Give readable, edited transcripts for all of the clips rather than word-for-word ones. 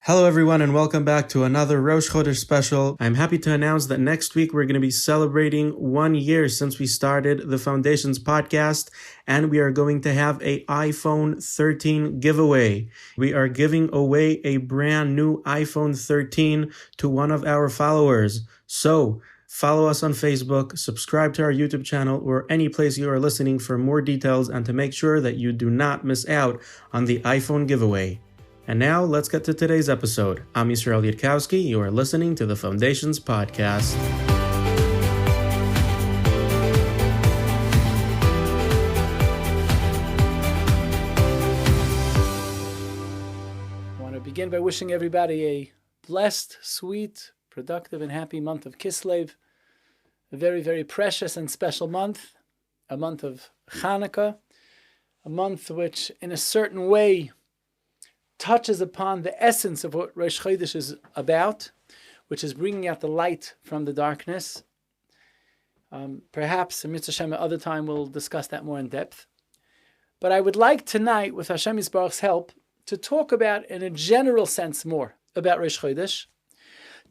Hello everyone and welcome back to another Rosh Chodesh special. I'm happy to announce that next week we're going to be celebrating 1 year since we started the Foundations podcast, and we are going to have a iPhone 13 giveaway. We are giving away a brand new iPhone 13 to one of our followers. So follow us on Facebook, subscribe to our YouTube channel, or any place you are listening for more details and to make sure that you do not miss out on the iPhone giveaway. And now, let's get to today's episode. I'm Yisrael Yudkowsky. You are listening to the Foundations podcast. I want to begin by wishing everybody a blessed, sweet, productive, and happy month of Kislev. A very, very precious and special month. A month of Hanukkah. A month which, in a certain way, touches upon the essence of what Rosh Chodesh is about, which is bringing out the light from the darkness. Perhaps, in Mitzvah Shem, at other time, we'll discuss that more in depth. But I would like tonight, with Hashem Yisbarach's help, to talk about, in a general sense, more about Rosh Chodesh,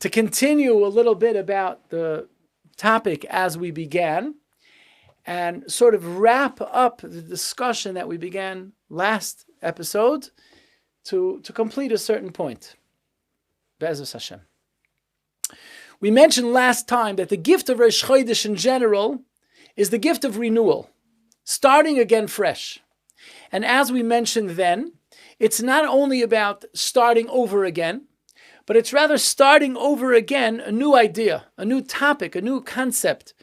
to continue a little bit about the topic as we began, and sort of wrap up the discussion that we began last episode, to complete a certain point. Be'ezus Hashem. We mentioned last time that the gift of Rosh Chodesh in general is the gift of renewal, starting again fresh. And as we mentioned then, it's not only about starting over again, but it's rather starting over again a new idea, a new topic, a new concept.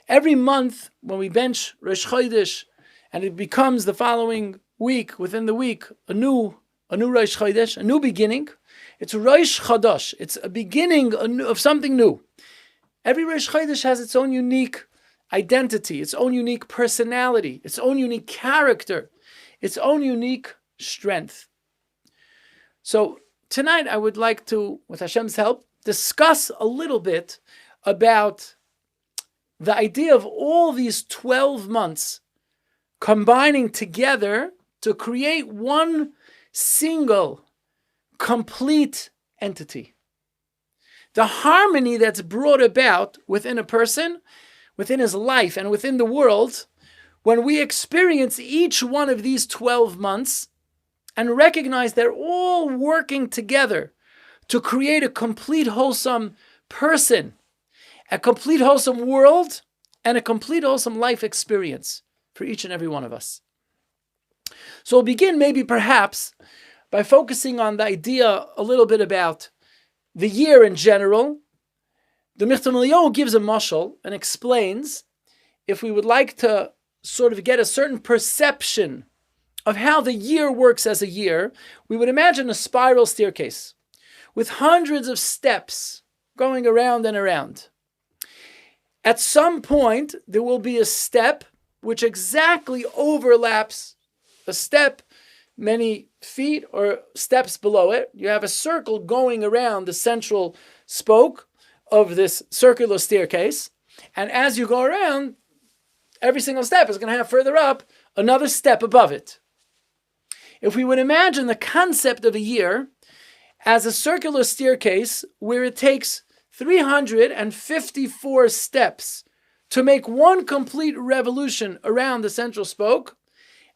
Every month when we bench Rosh Chodesh and it becomes the following week, within the week, a new Rosh Chodesh, a new beginning. It's Rosh Chodesh. It's a beginning of something new. Every Rosh Chodesh has its own unique identity, its own unique personality, its own unique character, its own unique strength. So tonight I would like to, with Hashem's help, discuss a little bit about the idea of all these 12 months combining together to create one single, complete entity. The harmony that's brought about within a person, within his life, and within the world, when we experience each one of these 12 months and recognize they're all working together to create a complete wholesome person, a complete wholesome world, and a complete wholesome life experience for each and every one of us. So we'll begin maybe perhaps by focusing on the idea a little bit about the year in general. The Michtav Eliyahu gives a mashal and explains, if we would like to sort of get a certain perception of how the year works as a year, we would imagine a spiral staircase with hundreds of steps going around and around. At some point, there will be a step which exactly overlaps a step many feet or steps below it. You have a circle going around the central spoke of this circular staircase. And as you go around, every single step is going to have further up another step above it. If we would imagine the concept of a year as a circular staircase where it takes 354 steps to make one complete revolution around the central spoke,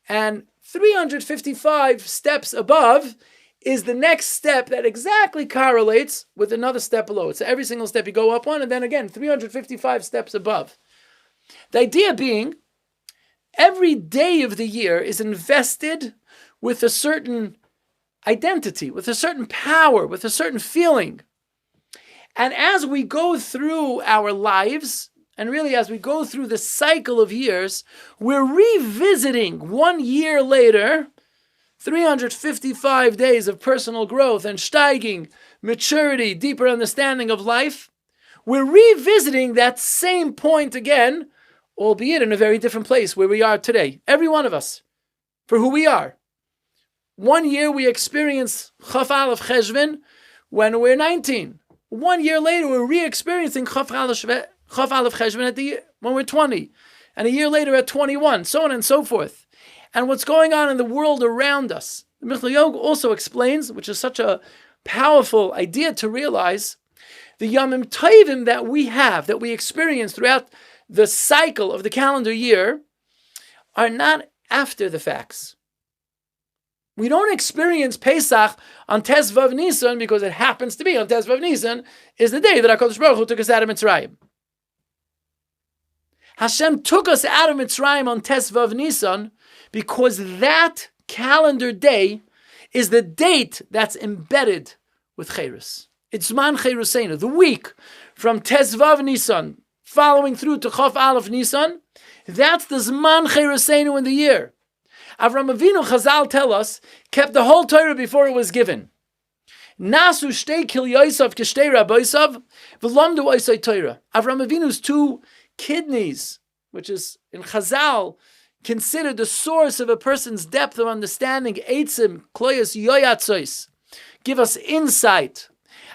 and 355 steps above is the next step that exactly correlates with another step below it. So every single step you go up one, and then again, 355 steps above. The idea being, every day of the year is invested with a certain identity, with a certain power, with a certain feeling. And as we go through our lives, and really as we go through the cycle of years, we're revisiting 1 year later, 355 days of personal growth and steiging, maturity, deeper understanding of life. We're revisiting that same point again, albeit in a very different place where we are today. Every one of us, for who we are. 1 year we experience Chaf Aleph Cheshvan when we're 19. 1 year later we're re-experiencing Chaf Aleph Cheshvan when we're 20. And a year later at 21, so on and so forth. And what's going on in the world around us. The Michtav Eliyahu also explains, which is such a powerful idea to realize the Yomim Tovim that we have, that we experience throughout the cycle of the calendar year, are not after the facts. We don't experience Pesach on Tes Vav Nisan because it happens to be on Tes Vav Nisan is the day that HaKadosh Baruch Hu took us out of Mitzrayim. Hashem took us out of Mitzrayim on Tes Vav Nisan because that calendar day is the date that's embedded with Cheirus. It's Zman Cheirusenu, the week from Tes Vav Nisan following through to Chof Aleph Nisan. That's the Zman Cheirusenu in the year. Avram Avinu, Chazal tell us, kept the whole Torah before it was given. Nasu shtei kilyosav kishtei rabbosav v'lamdu oisai Torah. Avram Avinu's two kidneys, which is in Chazal considered the source of a person's depth of understanding, eitzim kloyos yoyatzois, give us insight.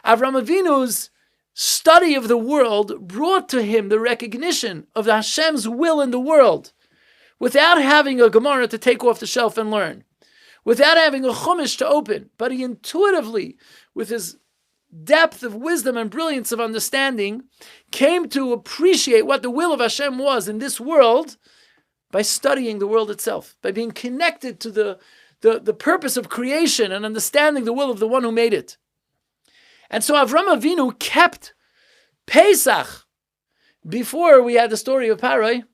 Avram Avinu's study of the world brought to him the recognition of Hashem's will in the world, without having a Gemara to take off the shelf and learn, without having a Chumash to open, but he intuitively, with his depth of wisdom and brilliance of understanding, came to appreciate what the will of Hashem was in this world by studying the world itself, by being connected to the purpose of creation and understanding the will of the one who made it. And so Avram Avinu kept Pesach before we had the story of Parai,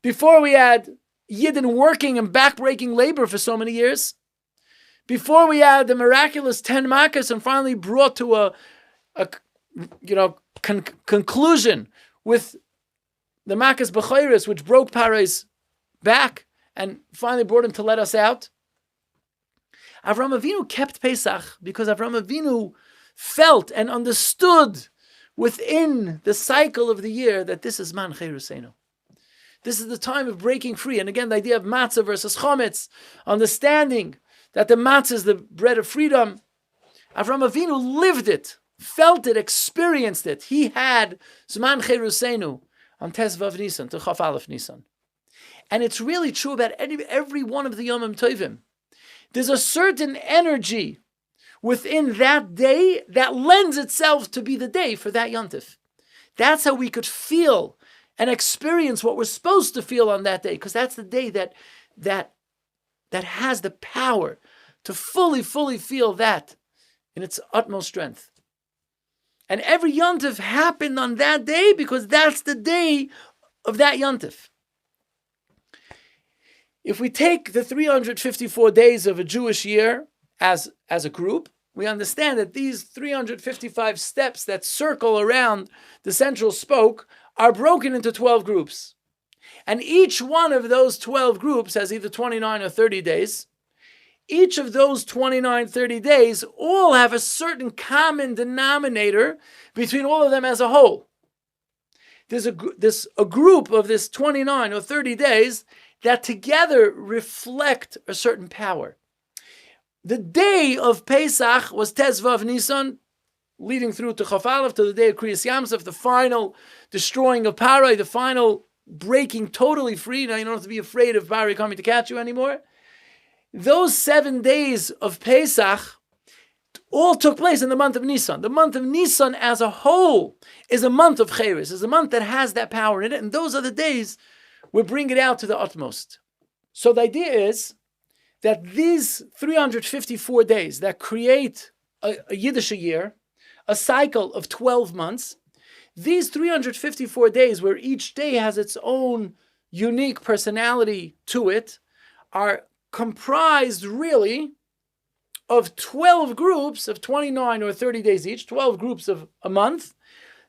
before we had Yidden working and backbreaking labor for so many years, before we had the miraculous 10 Makkos and finally brought to a conclusion with the Makkos B'chayris, which broke Parai's back and finally brought him to let us out. Avram Avinu kept Pesach because Avram Avinu felt and understood within the cycle of the year that this is Man Cheirusenu. This is the time of breaking free. And again, the idea of matzah versus chometz, understanding that the matzah is the bread of freedom. Avram Avinu lived it, felt it, experienced it. He had Zman Cheirusenu on Tes Vav Nisan to Chof Aleph Nisan. And it's really true about every one of the Yomim Tovim. There's a certain energy within that day that lends itself to be the day for that Yontif. That's how we could feel and experience what we're supposed to feel on that day, because that's the day that has the power to fully feel that in its utmost strength. And every Yontif happened on that day because that's the day of that Yontif. If we take the 354 days of a Jewish year as a group, we understand that these 355 steps that circle around the central spoke are broken into 12 groups. And each one of those 12 groups has either 29 or 30 days. Each of those 29, 30 days all have a certain common denominator between all of them as a whole. There's a group of this 29 or 30 days that together reflect a certain power. The day of Pesach was Tes Vav Nisan, leading through to Chof Aleph, to the day of Kriyas Yamsuf, the final destroying of Parai, the final breaking totally free. Now you don't have to be afraid of Parai coming to catch you anymore. Those 7 days of Pesach all took place in the month of Nisan. The month of Nisan as a whole is a month of Cheirus, is a month that has that power in it, and those are the days we bring it out to the utmost. So the idea is that these 354 days that create a Yiddish year, a cycle of 12 months, these 354 days where each day has its own unique personality to it are comprised really of 12 groups of 29 or 30 days each, 12 groups of a month,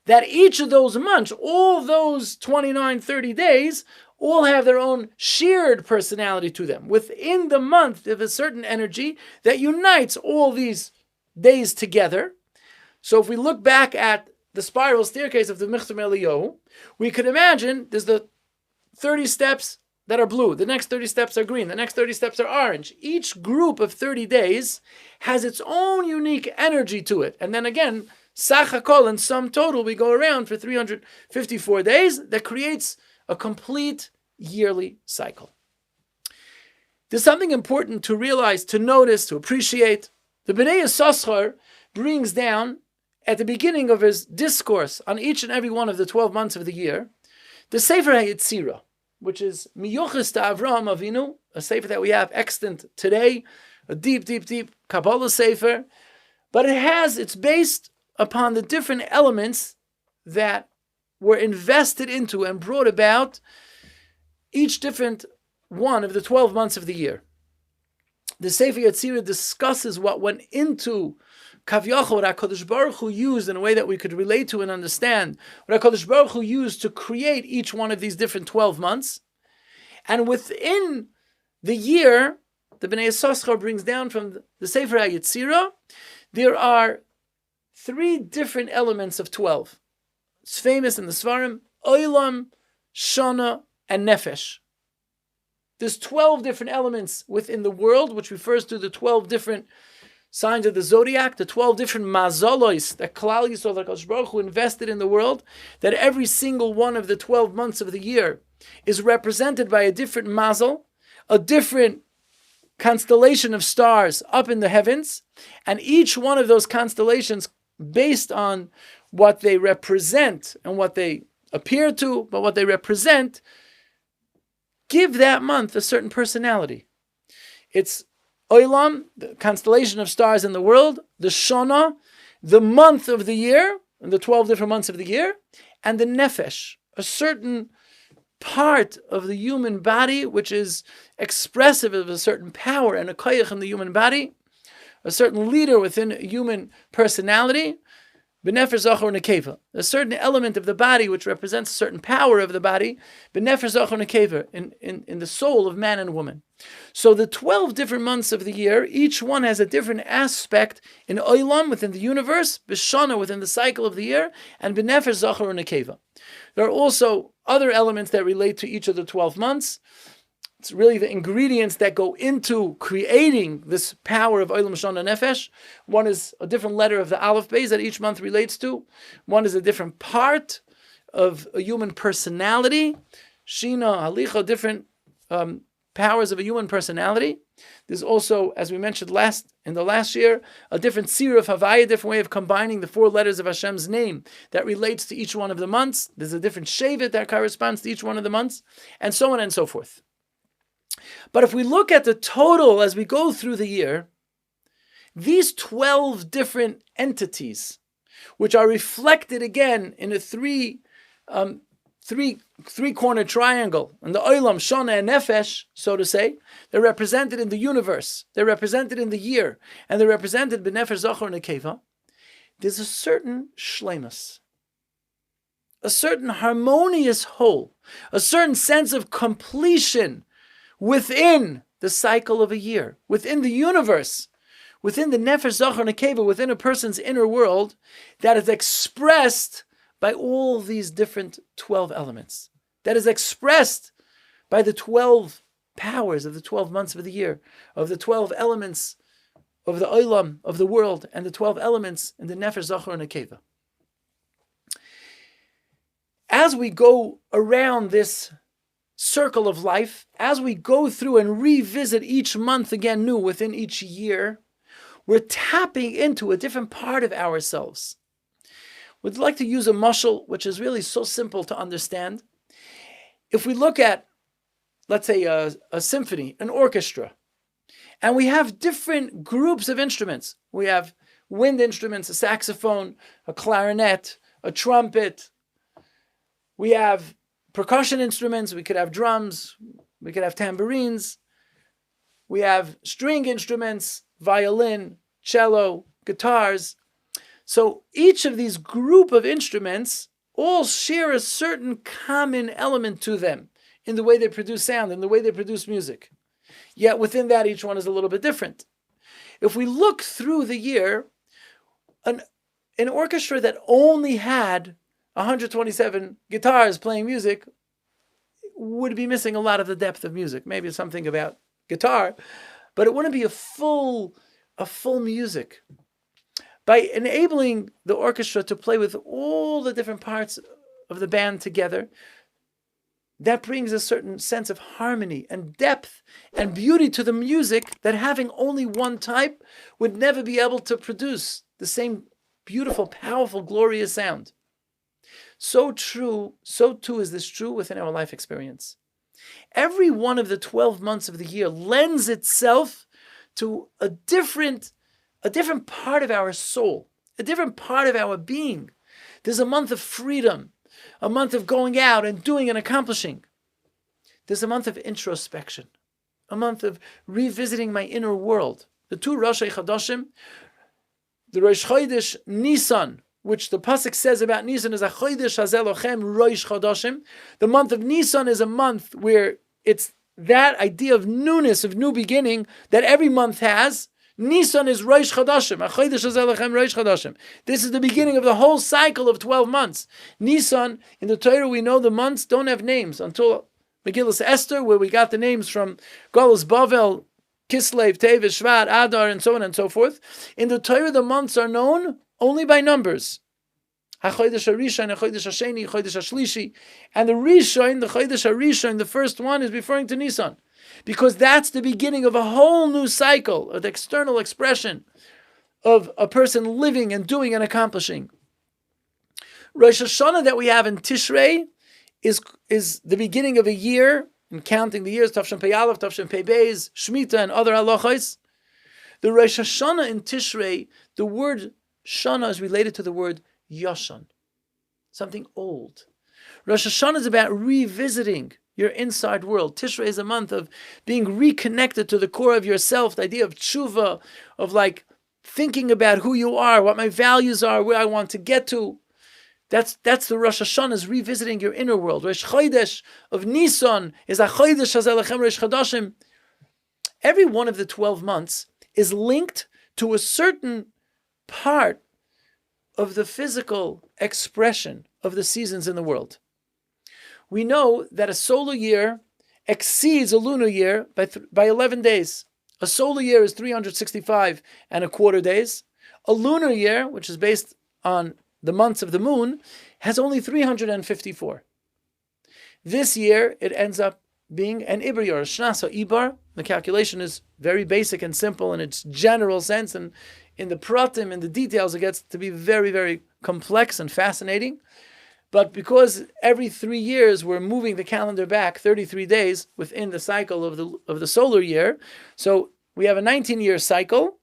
that each of those months, all those 29, 30 days, all have their own shared personality to them. Within the month, there's a certain energy that unites all these days together. So if we look back at the spiral staircase of the Michtam Eliyahu, we could imagine there's the 30 steps that are blue, the next 30 steps are green, the next 30 steps are orange. Each group of 30 days has its own unique energy to it. And then again, Sach HaKol, in sum total, we go around for 354 days. That creates a complete yearly cycle. There's something important to realize, to notice, to appreciate. The Bnei Yissaschar brings down at the beginning of his discourse on each and every one of the 12 months of the year, the Sefer HaYetzirah, which is Miyuchas to Avraham Avinu, a Sefer that we have extant today, a deep, deep, deep Kabbalah Sefer, but it's based upon the different elements that were invested into and brought about each different one of the 12 months of the year. The Sefer Yetzirah discusses what went into Kavyachol, what HaKadosh Baruch Hu used in a way that we could relate to and understand, what HaKadosh Baruch Hu used to create each one of these different 12 months. And within the year, the Bnei Yissaschar brings down from the Sefer HaYetzirah, there are 3 different elements of 12. It's famous in the Svarim, Olam, Shana, and Nefesh. There's 12 different elements within the world, which refers to the 12 different signs of the zodiac, the 12 different mazalois that Klal Yisrael, HaKadosh Baruch Hu invested in the world, that every single one of the 12 months of the year is represented by a different mazal, a different constellation of stars up in the heavens, and each one of those constellations, based on what they represent and what they appear to, but what they represent, give that month a certain personality. It's Olam, the constellation of stars in the world, the Shana, the month of the year, and the 12 different months of the year, and the Nefesh, a certain part of the human body which is expressive of a certain power and a koyach in the human body, a certain leader within a human personality, B'nefesh zachor nekeva, a certain element of the body which represents a certain power of the body, B'nefesh zachor nekeva, in the soul of man and woman. So the 12 different months of the year, each one has a different aspect in Olam, within the universe, B'shana, within the cycle of the year, and B'nefesh zachor nekeva. There are also other elements that relate to each of the 12 months. It's really the ingredients that go into creating this power of Olam Shana Nefesh. One is a different letter of the Aleph Beis that each month relates to. One is a different part of a human personality. Shina, Halicha, different powers of a human personality. There's also, as we mentioned in the last year, a different seer of Havaya, a different way of combining the 4 letters of Hashem's name that relates to each one of the months. There's a different shevet that corresponds to each one of the months, and so on and so forth. But if we look at the total as we go through the year, these 12 different entities, which are reflected again in a three-corner triangle, and the Olam, Shana, and Nefesh, so to say, they're represented in the universe, they're represented in the year, and they're represented b'nefesh zachor nekeva. There's a certain shleimus, a certain harmonious whole, a certain sense of completion within the cycle of a year, within the universe, within the nefesh zachor nekeva, within a person's inner world, that is expressed by all these different 12 elements, that is expressed by the 12 powers of the 12 months of the year, of the 12 elements of the olam, of the world, and the 12 elements in the nefesh zachor nekeva. As we go around this circle of life, as we go through and revisit each month again new within each year, we're tapping into a different part of ourselves. We'd like to use a mashal, which is really so simple to understand. If we look at, let's say, a symphony, an orchestra, and we have different groups of instruments. We have wind instruments, a saxophone, a clarinet, a trumpet. We have percussion instruments, we could have drums, we could have tambourines, we have string instruments, violin, cello, guitars. So each of these group of instruments all share a certain common element to them in the way they produce sound, in the way they produce music. Yet within that, each one is a little bit different. If we look through the year, an orchestra that only had 127 guitars playing music would be missing a lot of the depth of music. Maybe something about guitar, but it wouldn't be a full music. By enabling the orchestra to play with all the different parts of the band together, that brings a certain sense of harmony and depth and beauty to the music that having only one type would never be able to produce. the same beautiful, powerful, glorious sound. So too is this true within our life experience. Every one of the 12 months of the year lends itself to a different part of our soul, a different part of our being. There's a month of freedom, a month of going out and doing and accomplishing. There's a month of introspection, a month of revisiting my inner world. The two Rosh Chodeshim, the Rosh Chodesh Nisan, which the pasuk says about Nisan is a Chodesh Hazel Lochem Rosh Chodeshim. The month of Nisan is a month where it's that idea of newness, of new beginning that every month has. Nisan is Rosh Chodeshim, a Chodesh Hazel Lochem Rosh Chodeshim. This is the beginning of the whole cycle of 12 months. Nisan, in the Torah we know the months don't have names until Megillas Esther, where we got the names from Golus Bavel, Kislev, Teves, Shvat, Adar, and so on and so forth. In the Torah, the months are known only by numbers. HaChodesh HaRishon, HaChodesh HaSheni, HaChodesh HaShlishi. And the Rishon, the Chodesh HaRishon, the first one, is referring to Nisan. Because that's the beginning of a whole new cycle, of the external expression of a person living and doing and accomplishing. Rosh Hashanah that we have in Tishrei is the beginning of a year, and counting the years, Tavshin Pei Aleph, Tavshin Pei Beis, Shemitah, and other halachos. The Rosh Hashanah in Tishrei, the word Shana is related to the word Yashan, something old. Rosh Hashanah is about revisiting your inside world. Tishrei is a month of being reconnected to the core of yourself, the idea of tshuva, of like thinking about who you are, what my values are, where I want to get to. That's the Rosh Hashanah, is revisiting your inner world. Rosh Chodesh of Nisan is a Chodesh Hazel Lochem Rosh Chodeshim. Every one of the 12 months is linked to a certain part of the physical expression of the seasons in the world. We know that a solar year exceeds a lunar year by 11 days. A solar year is 365 and a quarter days. A lunar year, which is based on the months of the moon, has only 354. This year, it ends up being an Ibar year, a Shnasa Ibar. The calculation is very basic and simple in its general sense, and in the pratim, in the details, it gets to be very, very complex and fascinating. But because every 3 years we're moving the calendar back 33 days within the cycle of the solar year, so we have a 19-year cycle,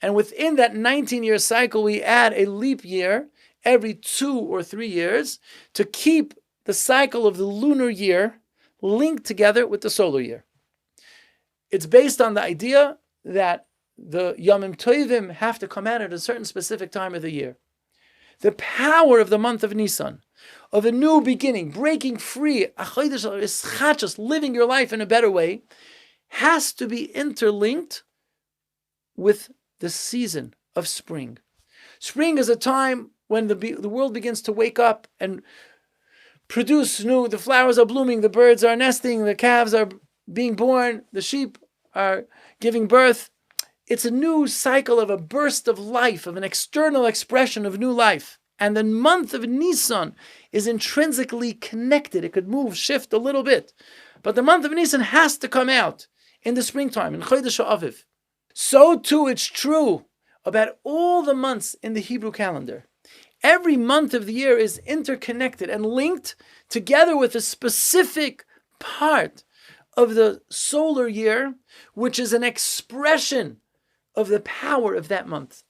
and within that 19-year cycle we add a leap year every 2 or 3 years to keep the cycle of the lunar year linked together with the solar year. It's based on the idea that the Yomim Tovim have to come out at a certain specific time of the year. The power of the month of Nisan, of a new beginning, breaking free, just living your life in a better way, has to be interlinked with the season of spring. Spring is a time when the world begins to wake up and produce new, the flowers are blooming, the birds are nesting, the calves are being born, the sheep are giving birth. It's a new cycle of a burst of life, of an external expression of new life. And the month of Nisan is intrinsically connected. It could move, shift a little bit. But the month of Nisan has to come out in the springtime, in Chodesh Aviv. So too it's true about all the months in the Hebrew calendar. Every month of the year is interconnected and linked together with a specific part of the solar year, which is an expression of the power of that month.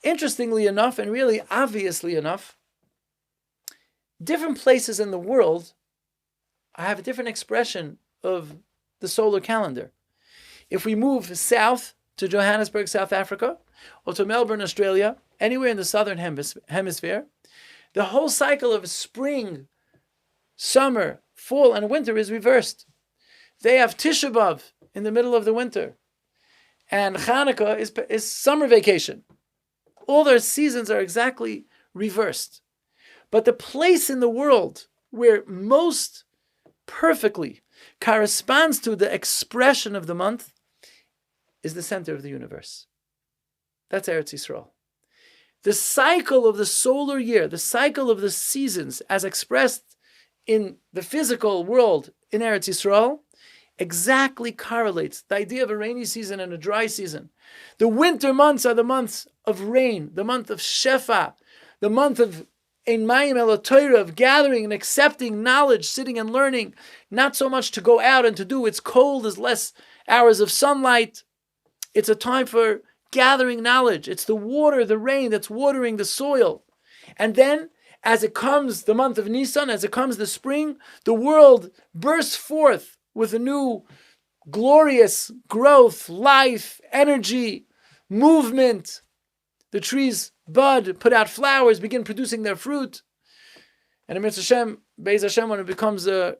Interestingly enough, and really obviously enough, different places in the world have a different expression of the solar calendar. If we move south to Johannesburg, South Africa, or to Melbourne, Australia, anywhere in the southern hemisphere, the whole cycle of spring, summer, fall, and winter is reversed. They have Tisha B'Av in the middle of the winter, and Hanukkah is summer vacation. All their seasons are exactly reversed. But the place in the world where most perfectly corresponds to the expression of the month is the center of the universe. That's Eretz Yisrael. The cycle of the solar year, the cycle of the seasons as expressed in the physical world in Eretz Yisrael, exactly correlates the idea of a rainy season and a dry season. The winter months are the months of rain, the month of Shefa, the month of Ein Mayim El Torah, of gathering and accepting knowledge, sitting and learning, not so much to go out and to do. It's cold, there's less hours of sunlight. It's a time for gathering knowledge. It's the water, the rain that's watering the soil. And then, as it comes the month of Nisan, as it comes the spring, the world bursts forth with a new glorious growth, life, energy, movement. The trees bud, put out flowers, begin producing their fruit. And Amir Hashem, Be'ez Hashem, when it becomes the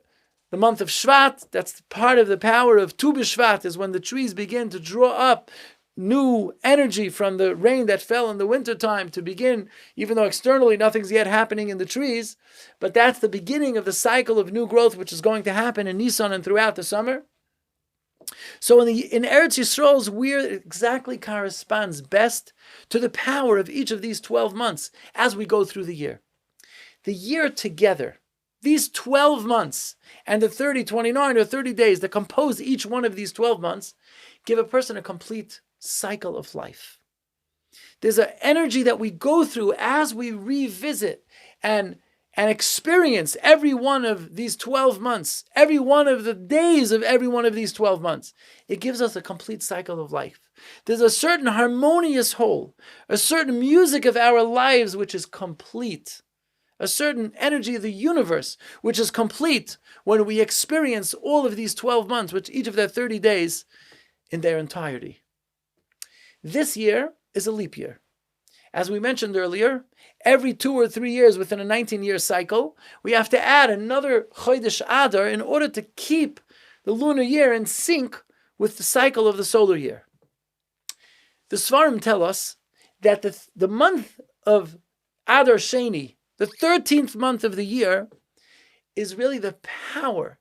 month of Shvat, that's part of the power of Tu B'Shvat, is when the trees begin to draw up new energy from the rain that fell in the wintertime to begin, even though externally nothing's yet happening in the trees, but that's the beginning of the cycle of new growth which is going to happen in Nisan and throughout the summer. So in Eretz Yisrael's weird exactly corresponds best to the power of each of these 12 months as we go through the year. The year together, these 12 months and the 30, 29 or 30 days that compose each one of these 12 months give a person a complete cycle of life. There's an energy that we go through as we revisit and experience every one of these 12 months, every one of the days of every one of these 12 months. It gives us a complete cycle of life. There's a certain harmonious whole, a certain music of our lives which is complete, a certain energy of the universe which is complete when we experience all of these 12 months, which each of their 30 days in their entirety. This year is a leap year. As we mentioned earlier, every 2 or 3 years within a 19-year cycle, we have to add another Chodesh Adar in order to keep the lunar year in sync with the cycle of the solar year. The Svarim tell us that the month of Adar Sheni, the 13th month of the year, is really the power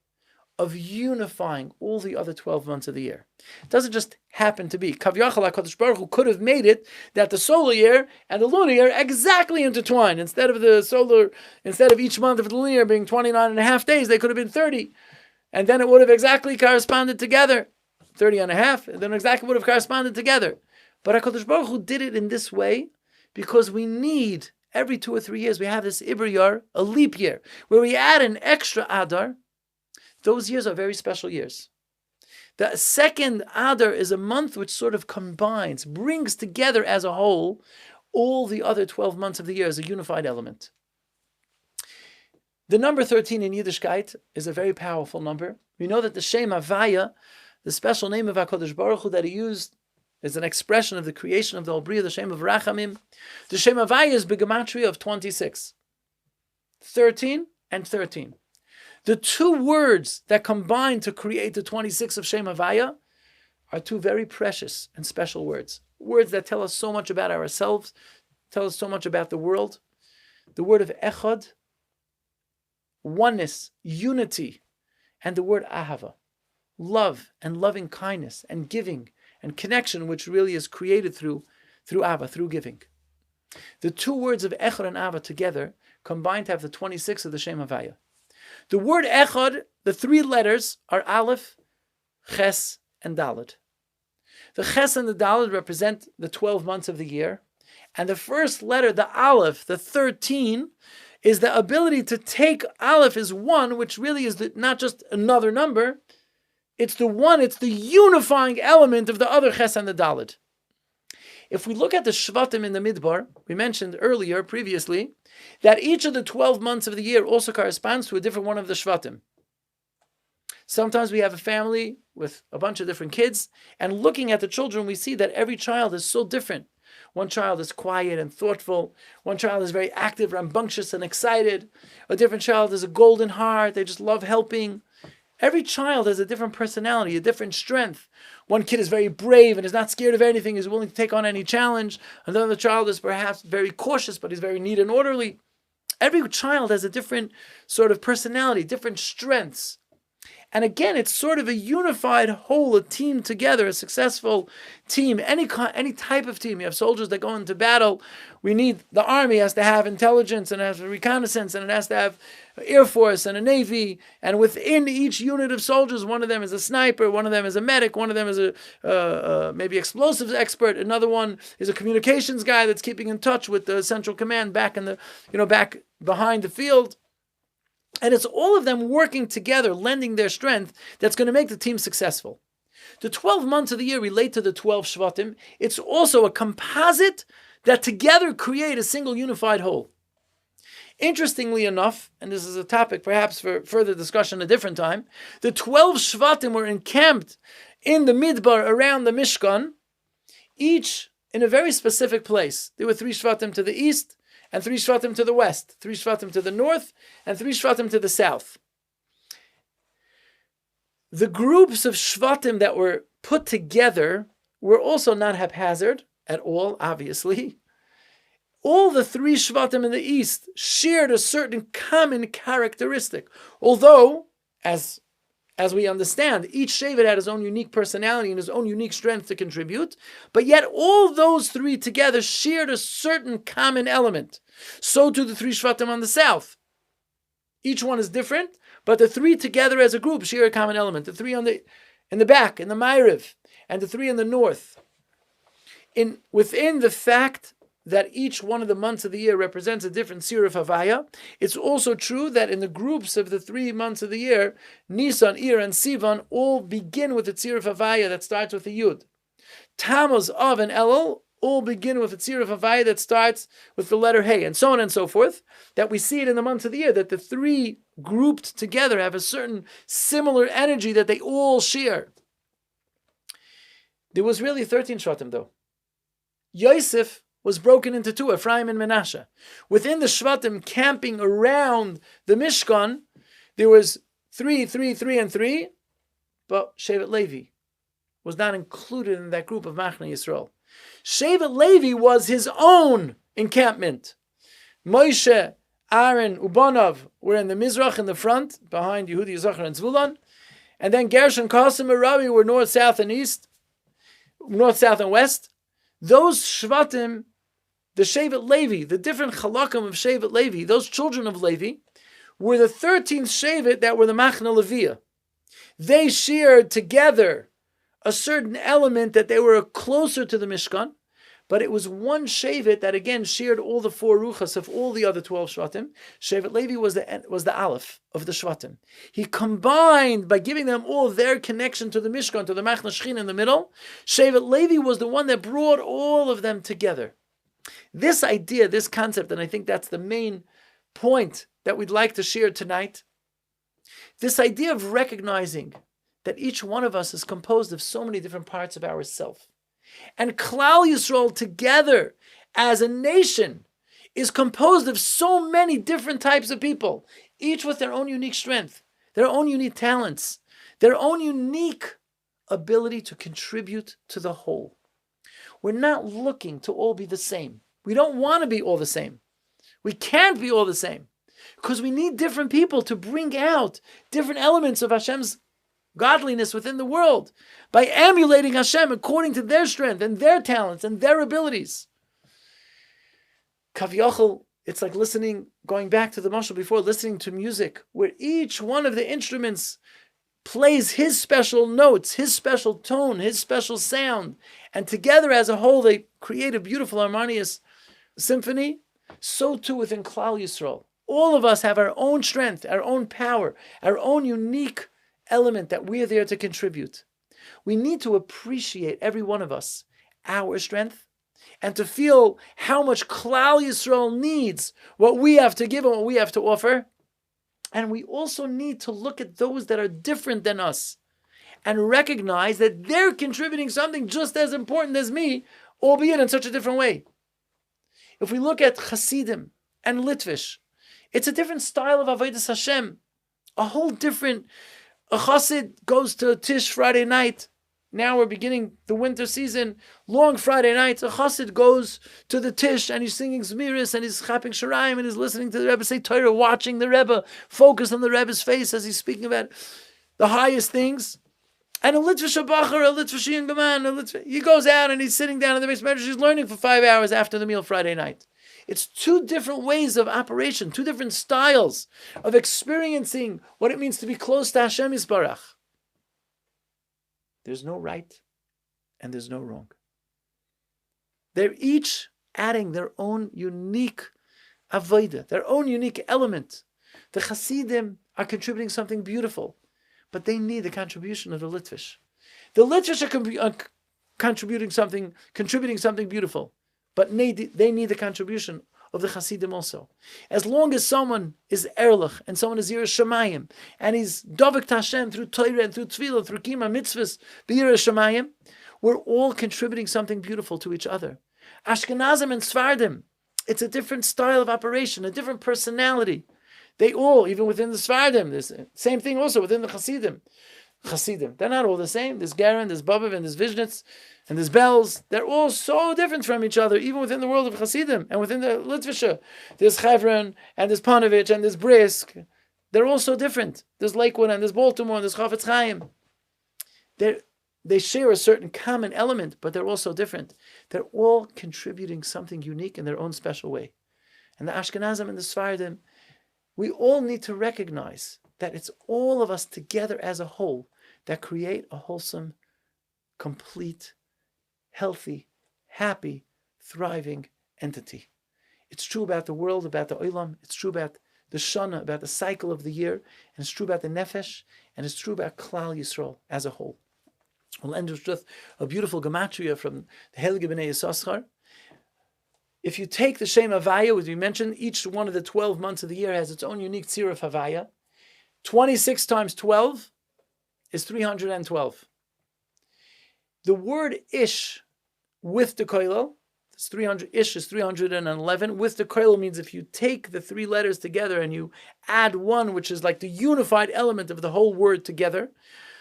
of unifying all the other 12 months of the year. It doesn't just happen to be. Kavyachal HaKadosh Baruch Hu could have made it that the solar year and the lunar year exactly intertwined. Instead of each month of the lunar year being 29 and a half days, they could have been 30. And then it would have exactly corresponded together. 30 and a half, and then exactly would have corresponded together. But HaKadosh Baruch Hu did it in this way because we need, every 2 or 3 years, we have this Iber Yar, a leap year, where we add an extra Adar. Those years are very special years. The second Adar is a month which sort of combines, brings together as a whole, all the other 12 months of the year as a unified element. The number 13 in Yiddishkeit is a very powerful number. We know that the Shem Havaya, the special name of HaKadosh Baruch Hu that he used, is an expression of the creation of the Obriya, the Shem of Rachamim. The Shem Havaya is Begematria of 26. 13 and 13. The two words that combine to create the 26 of Shem Havaya are two very precious and special words. Words that tell us so much about ourselves, tell us so much about the world. The word of Echad, oneness, unity, and the word Ahava, love and loving kindness and giving and connection, which really is created through Ava, through giving. The two words of Echad and Ava together combine to have the 26 of the Shem Havaya. The word Echad, the 3 letters are Aleph, Ches, and Daled. The Ches and the Daled represent the 12 months of the year. And the first letter, the Aleph, the 13, is the ability to take Aleph as 1, which really is not just another number. It's the 1, it's the unifying element of the other Ches and the Daled. If we look at the Shvatim in the Midbar, we mentioned earlier, previously, that each of the 12 months of the year also corresponds to a different one of the Shvatim. Sometimes we have a family with a bunch of different kids, and looking at the children, we see that every child is so different. One child is quiet and thoughtful. One child is very active, rambunctious, and excited. A different child has a golden heart. They just love helping. Every child has a different personality, a different strength. One kid is very brave and is not scared of anything, is willing to take on any challenge. Another child is perhaps very cautious, but he's very neat and orderly. Every child has a different sort of personality, different strengths. And again, it's sort of a unified whole, a team together, a successful team, any type of team. You have soldiers that go into battle. The army has to have intelligence and has reconnaissance, and it has to have air force and a navy. And within each unit of soldiers, one of them is a sniper, one of them is a medic, one of them is a maybe explosives expert, another one is a communications guy that's keeping in touch with the central command back behind the field. And it's all of them working together, lending their strength, that's going to make the team successful. The 12 months of the year relate to the 12 Shvatim. It's also a composite that together create a single unified whole. Interestingly enough, and this is a topic perhaps for further discussion a different time, the 12 Shvatim were encamped in the Midbar around the Mishkan, each in a very specific place. There were 3 Shvatim to the east, and 3 Shvatim to the west, 3 Shvatim to the north, and 3 Shvatim to the south. The groups of Shvatim that were put together were also not haphazard at all, obviously. All the 3 Shvatim in the east shared a certain common characteristic. Although, as we understand, each Shevet had his own unique personality and his own unique strength to contribute, but yet all those 3 together shared a certain common element. So too the 3 Shvatim on the south. Each one is different, but the 3 together as a group share a common element. The 3 in the back, in the Ma'ariv, and the 3 in the north. Within the fact that each one of the months of the year represents a different shiur of Havaya, it's also true that in the groups of the 3 months of the year, Nisan, Iyar, and Sivan all begin with a shiur of Havaya that starts with a Yud. Tammuz, Av, and Elul all begin with a shiur of Havaya that starts with the letter Hey, and so on and so forth, that we see it in the months of the year, that the 3 grouped together have a certain similar energy that they all share. There was really 13 Shvatim though. Yosef was broken into 2, Ephraim and Menashe. Within the Shvatim camping around the Mishkan, there was 3, 3, 3, and 3, but Shevet Levi was not included in that group of Machne Yisrael. Shevet Levi was his own encampment. Moshe, Aaron, Ubanov were in the Mizrach in the front, behind Yehudi, Yisachar, and Zvulun. And then Gershon, Qasim, and Ravi were north, south, and west. Those Shvatim, the Shevet Levi, the different Chalakim of Shevet Levi, those children of Levi, were the 13th Shevet that were the Machne Leviah. They shared together a certain element that they were closer to the Mishkan, but it was one Shevet that again shared all the 4 ruchas of all the other 12 Shvatim. Shevet Levi was the Aleph of the Shvatim. He combined, by giving them all their connection to the Mishkan, to the Machne Shechin in the middle, Shevet Levi was the one that brought all of them together. This idea, this concept, and I think that's the main point that we'd like to share tonight, this idea of recognizing that each one of us is composed of so many different parts of ourself. And Klal Yisrael together as a nation is composed of so many different types of people, each with their own unique strength, their own unique talents, their own unique ability to contribute to the whole. We're not looking to all be the same. We don't want to be all the same. We can't be all the same because we need different people to bring out different elements of Hashem's godliness within the world by emulating Hashem according to their strength and their talents and their abilities. Kaviyachol, it's like going back to the mashal before, listening to music, where each one of the instruments plays his special notes, his special tone, his special sound, and together as a whole they create a beautiful, harmonious symphony. So too within Klal Yisrael. All of us have our own strength, our own power, our own unique element that we're there to contribute. We need to appreciate, every one of us, our strength, and to feel how much Klal Yisrael needs what we have to give and what we have to offer. And we also need to look at those that are different than us and recognize that they're contributing something just as important as me, albeit in such a different way. If we look at Hasidim and Litvish, it's a different style of Avodas Hashem, a whole different. A Chassid goes to Tish Friday night. Now we're beginning the winter season, long Friday nights. A Chassid goes to the Tish and he's singing Zmiris and he's chapping Shirayim and he's listening to the Rebbe say Torah, watching the Rebbe, focus on the Rebbe's face as he's speaking about the highest things. And a Litvish Bachar, a Litvish young man, he goes out and he's sitting down in the base medrash, he's learning for 5 hours after the meal Friday night. It's two different ways of operation, two different styles of experiencing what it means to be close to Hashem Yisbarach. There's no right and there's no wrong. They're each adding their own unique avodah, their own unique element. The Hasidim are contributing something beautiful, but they need the contribution of the Litvish. The Litvish are contributing something beautiful, but they need the contribution of the Hasidim also. As long as someone is Erlich and someone is Yiras Shamayim and he's Dovek Tashem through Torah and through Tefillah, through Kima Mitzvahs, Yiras Shamayim, we're all contributing something beautiful to each other. Ashkenazim and Sfardim, it's a different style of operation, a different personality. They all, even within the Sfardim, there's the same thing also within the Hasidim. They're not all the same. There's Garan, there's Babav, and there's Vishnitz, and there's Bells. They're all so different from each other, even within the world of Hasidim and within the Litvisha. There's Chevron, and there's Panovich, and there's Brisk. They're all so different. There's Lakewood, and there's Baltimore, and there's Chafetz Chaim. They share a certain common element, but they're also different. They're all contributing something unique in their own special way. And the Ashkenazim and the Sfardim, we all need to recognize that it's all of us together as a whole that create a wholesome, complete, healthy, happy, thriving entity. It's true about the world, about the Olam. It's true about the Shana, about the cycle of the year. And it's true about the Nefesh. And it's true about Klal Yisrael as a whole. We'll end with a beautiful gematria from the Heilige B'nai Yissaschar. If you take the Shem Havaya, as we mentioned, each one of the 12 months of the year has its own unique tzir of Havaya. 26 times 12 is 312. The word Ish with the koilel, it's 300. Ish is 311. With the koilel means if you take the three letters together and you add one, which is like the unified element of the whole word together.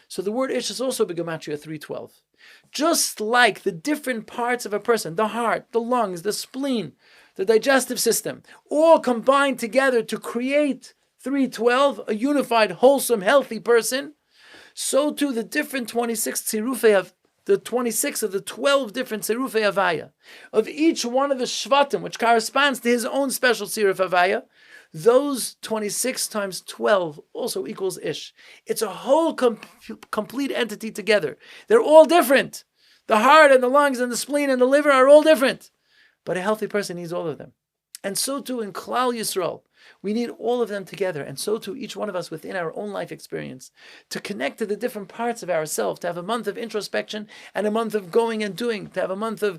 So the word Ish is also Begematria 312. Just like the different parts of a person, the heart, the lungs, the spleen, the digestive system, all combined together to create 312, a unified, wholesome, healthy person, so too the different 26 tzirufei of the 26 of the 12 different tzirufei Havaya, of each one of the shvatim, which corresponds to his own special tziruf Havaya, those 26 times 12 also equals Ish. It's a whole complete entity together. They're all different. The heart and the lungs and the spleen and the liver are all different. But a healthy person needs all of them. And so too in Klal Yisrael, we need all of them together. And so too each one of us within our own life experience to connect to the different parts of ourselves, to have a month of introspection and a month of going and doing, to have a month of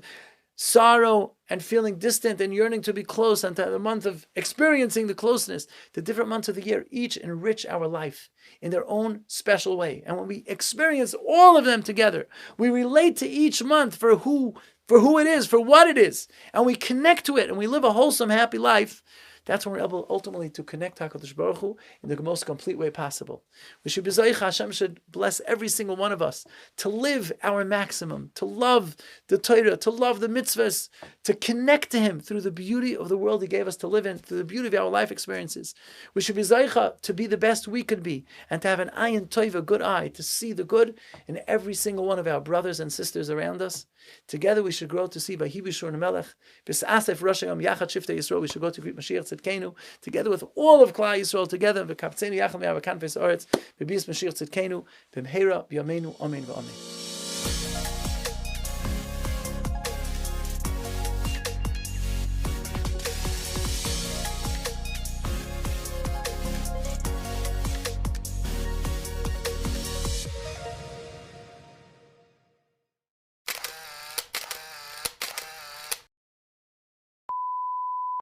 sorrow and feeling distant and yearning to be close, and to have a month of experiencing the closeness. The different months of the year each enrich our life in their own special way. And when we experience all of them together, we relate to each month for who it is, for what it is, and we connect to it and we live a wholesome, happy life. That's when we're able ultimately to connect to HaKadosh Baruch Hu in the most complete way possible. We should be Zoich, Hashem should bless every single one of us to live our maximum, to love the Torah, to love the mitzvahs, to connect to Him through the beauty of the world He gave us to live in, through the beauty of our life experiences. We should be Zoich to be the best we could be, and to have an ayin tov, a good eye, to see the good in every single one of our brothers and sisters around us. Together we should grow to see by Hibishur Melech, B'Sasef Rosh Yom Yachad Shiftei Yisrael. We should go to greet Mashiach Tzidkenu together with all of Klal Yisrael together. V'Kaptzenu Yacham Yavakan Pes Oretz, B'Bis Mashiach Tzidkenu, B'Mheira B'Yameinu Amen V'Amen.